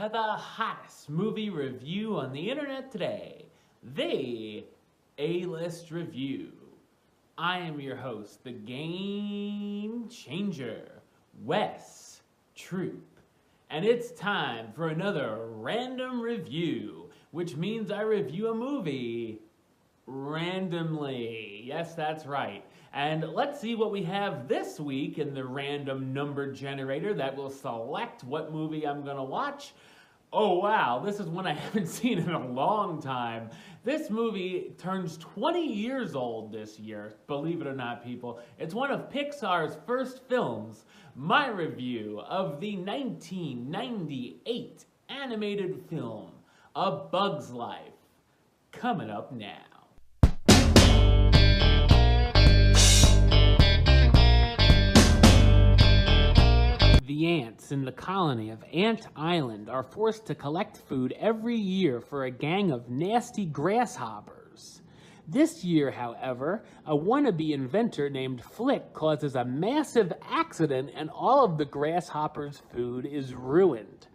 to the hottest movie review on the internet today, the A-List Review. I am your host, the Game Changer, Wes Troop. And it's time for another random review, which means I review a movie randomly. Yes, that's right. And let's see what we have this week in the random number generator that will select what movie I'm gonna watch. Oh wow, this is one I haven't seen in a long time. This movie turns 20 years old this year, believe it or not, people. It's one of Pixar's first films. My review of the 1998 animated film, A Bug's Life, coming up now. The ants in the colony of Ant Island are forced to collect food every year for a gang of nasty grasshoppers. This year, however, a wannabe inventor named Flick causes a massive accident and all of the grasshoppers' food is ruined.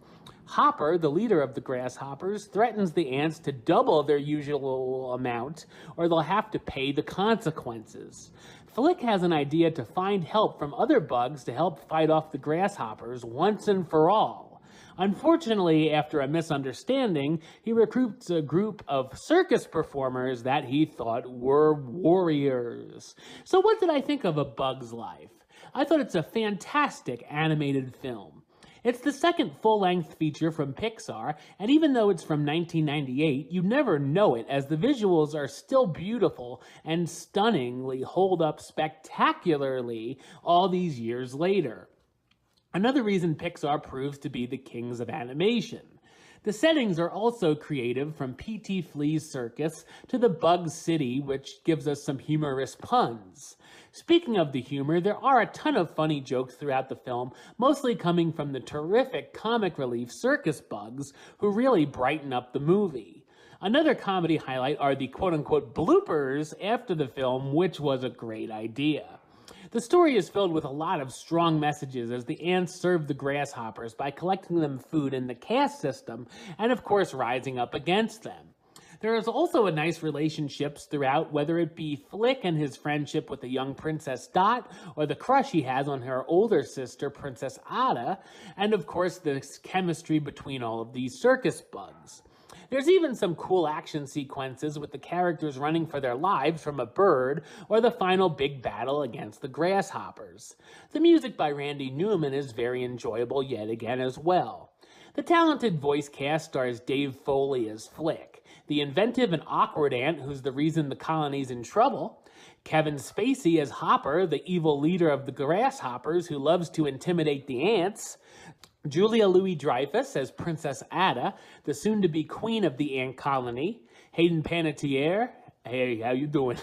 Hopper, the leader of the grasshoppers, threatens the ants to double their usual amount or they'll have to pay the consequences. Flick has an idea to find help from other bugs to help fight off the grasshoppers once and for all. Unfortunately, after a misunderstanding, he recruits a group of circus performers that he thought were warriors. So what did I think of A Bug's Life? I thought it's a fantastic animated film. It's the second full-length feature from Pixar, and even though it's from 1998, you never know it as the visuals are still beautiful and stunningly hold up spectacularly all these years later. Another reason Pixar proves to be the kings of animation. The settings are also creative, from P.T. Flea's circus to the Bug City, which gives us some humorous puns. Speaking of the humor, there are a ton of funny jokes throughout the film, mostly coming from the terrific comic relief circus bugs, who really brighten up the movie. Another comedy highlight are the quote-unquote bloopers after the film, which was a great idea. The story is filled with a lot of strong messages as the ants serve the grasshoppers by collecting them food in the caste system and of course rising up against them. There is also a nice relationships throughout, whether it be Flick and his friendship with the young Princess Dot, or the crush he has on her older sister, Princess Ada, and of course the chemistry between all of these circus bugs. There's even some cool action sequences with the characters running for their lives from a bird, or the final big battle against the grasshoppers. The music by Randy Newman is very enjoyable yet again as well. The talented voice cast stars Dave Foley as Flick, the inventive and awkward ant who's the reason the colony's in trouble, Kevin Spacey as Hopper, the evil leader of the grasshoppers who loves to intimidate the ants, Julia Louis-Dreyfus as Princess Ada, the soon-to-be queen of the ant colony, Hayden Panettiere, hey, how you doing?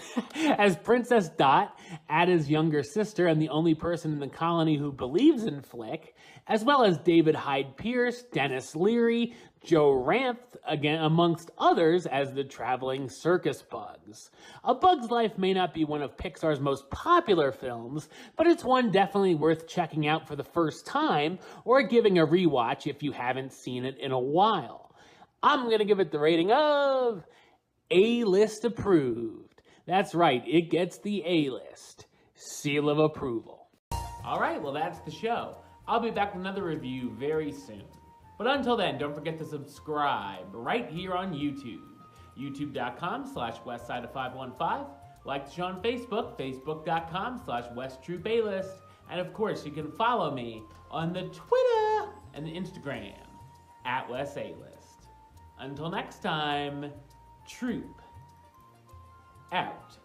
as Princess Dot, Ada's younger sister and the only person in the colony who believes in Flick, as well as David Hyde Pierce, Dennis Leary, Joe Ranft, again amongst others as the traveling circus bugs. A Bug's Life may not be one of Pixar's most popular films, but it's one definitely worth checking out for the first time or giving a rewatch if you haven't seen it in a while. I'm gonna give it the rating of A-List approved. That's right, it gets the A-List seal of approval. All right, well that's the show. I'll be back with another review very soon. But until then, don't forget to subscribe right here on YouTube. youtube.com/westside515. Like the show on Facebook, facebook.com/WesTroopAlist. And of course, you can follow me on the Twitter and the Instagram @WesAlist. Until next time, Troop out.